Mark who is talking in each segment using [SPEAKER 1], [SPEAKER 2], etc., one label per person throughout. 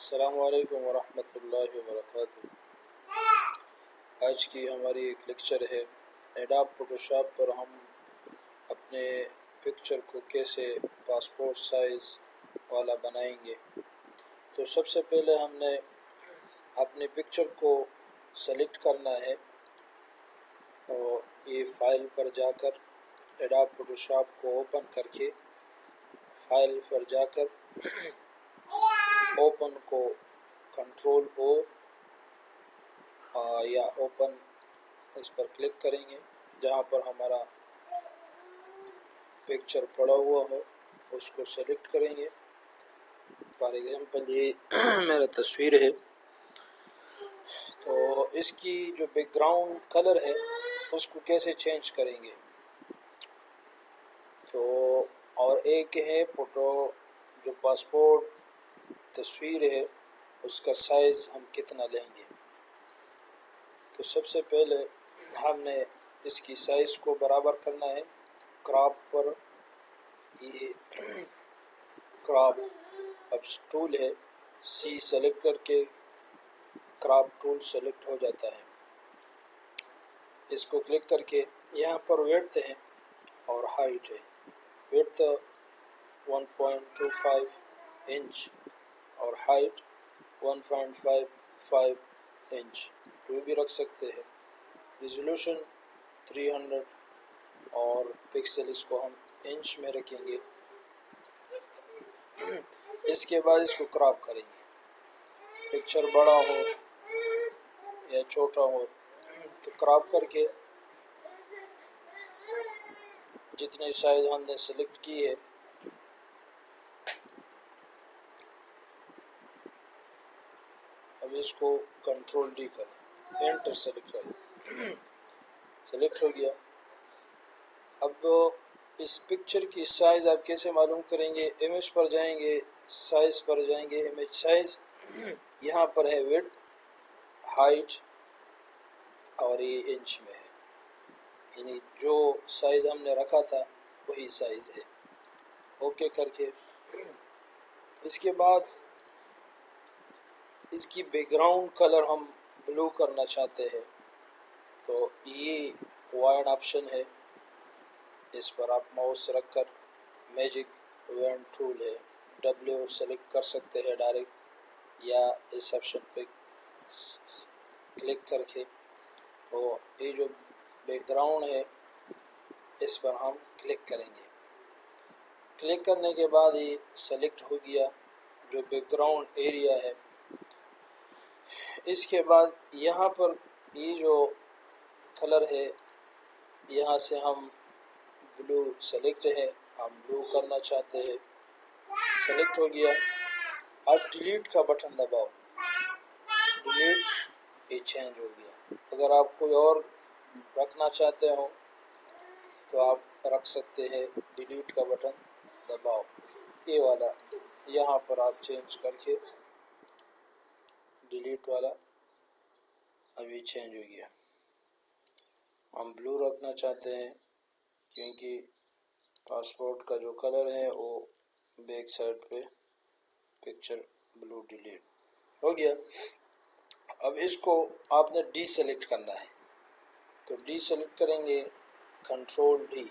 [SPEAKER 1] السلام علیکم ورحمۃ اللہ وبرکاتہ۔ آج کی ہماری ایک لیکچر ہے ایڈوب فوٹوشاپ پر ہم اپنے پکچر کو کیسے پاسپورٹ سائز والا بنائیں گے۔ تو سب سے پہلے ہم نے اپنے پکچر کو سلیکٹ کرنا ہے اور یہ فائل پر جا کر ایڈوب فوٹوشاپ کو اوپن کر کے فائل پر جا کر اوپن کو کنٹرول او یا اوپن اس پر کلک کریں گے۔ جہاں پر ہمارا پکچر پڑا ہوا ہو اس کو سلیکٹ کریں گے۔ فار ایگزامپل یہ میرا تصویر ہے، تو اس کی جو بیک گراؤنڈ کلر ہے اس کو کیسے چینج کریں گے۔ تو اور ایک ہے فوٹو جو پاسپورٹ تصویر ہے اس کا سائز ہم کتنا لیں گے۔ تو سب سے پہلے ہم نے اس کی سائز کو برابر کرنا ہے۔ کراپ پر یہ کراپ اب ٹول ہے، سی سلیکٹ کر کے کراپ ٹول سلیکٹ ہو جاتا ہے۔ اس کو کلک کر کے یہاں پر ویڈتھ ہے اور ہائٹ ہے۔ ویڈتھ 1.25 انچ اور ہائٹ 1.55 انچ جو بھی رکھ سکتے ہیں۔ ریزولوشن 300 اور پکسل اس کو ہم انچ میں رکھیں گے۔ اس کے بعد اس کو کراپ کریں گے۔ پکچر بڑا ہو یا چھوٹا ہو تو کراپ کر کے جتنے سائز ہم نے سلیکٹ کی ہے اب اس کو کنٹرول ڈی کریں، انٹر سلیکٹ کریں۔ سلیکٹ ہو گیا۔ اب اس پکچر کی سائز آپ کیسے معلوم کریں گے؟ امیج پر جائیں گے، سائز پر جائیں گے، امیج سائز یہاں پر ہے ویڈتھ، ہائٹ اور یہ انچ میں ہے، یعنی جو سائز ہم نے رکھا تھا وہی سائز ہے۔ اوکے کر کے اس کے بعد اس کی بیک گراؤنڈ کلر ہم بلو کرنا چاہتے ہیں، تو یہ وائڈ آپشن ہے، اس پر آپ ماؤس رکھ کر میجک وینڈ ٹول ہے، ڈبلیو سلیکٹ کر سکتے ہیں ڈائریکٹ، یا اس آپشن پہ کلک کر کے تو یہ جو بیک گراؤنڈ ہے اس پر ہم کلک کریں گے۔ کلک کرنے کے بعد یہ سلیکٹ ہو گیا جو بیک گراؤنڈ ایریا ہے۔ اس کے بعد یہاں پر یہ جو کلر ہے یہاں سے ہم بلو سلیکٹ ہے، ہم بلو کرنا چاہتے ہیں، سلیکٹ ہو گیا۔ اب ڈیلیٹ کا بٹن دباؤ، ڈیلیٹ، یہ چینج ہو گیا۔ اگر آپ کوئی اور رکھنا چاہتے ہو تو آپ رکھ سکتے ہیں، ڈیلیٹ کا بٹن دباؤ، یہ والا یہاں پر آپ چینج کر کے ڈیلیٹ والا ابھی چینج ہو گیا۔ ہم بلو رکھنا چاہتے ہیں کیونکہ پاسپورٹ کا جو کلر ہے وہ بیک سائڈ پہ پکچر بلو، ڈیلیٹ ہو گیا۔ اب اس کو آپ نے ڈی سلیکٹ کرنا ہے، تو ڈی سلیکٹ کریں گے، کنٹرول ڈی،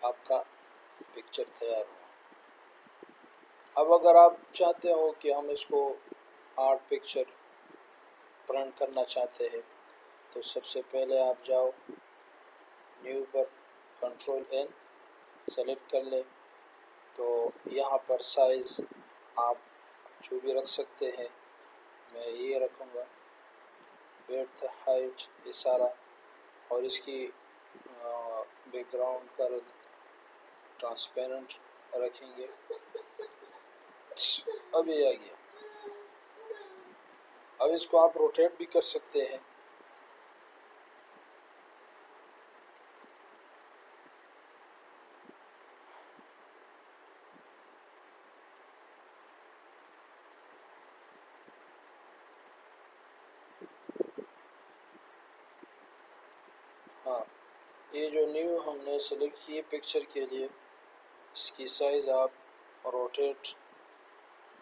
[SPEAKER 1] آپ کا پکچر تیار ہوا۔ اب اگر آپ چاہتے ہو کہ ہم اس کو آرٹ پکچر پرنٹ کرنا چاہتے ہیں تو سب سے پہلے آپ جاؤ نیو پر، کنٹرول این سلیکٹ کر لیں، تو یہاں پر سائز آپ جو بھی رکھ سکتے ہیں، میں یہ رکھوں گا، ویڈتھ، ہائٹ، یہ سارا، اور اس کی بیک گراؤنڈ کا ٹرانسپیرنٹ رکھیں گے۔ اب یہ آ گیا۔ اب اس کو آپ روٹیٹ بھی کر سکتے ہیں۔ ہاں، یہ جو نیو ہم نے سلیکٹ کی پکچر کے لیے، اس کی سائز آپ روٹیٹ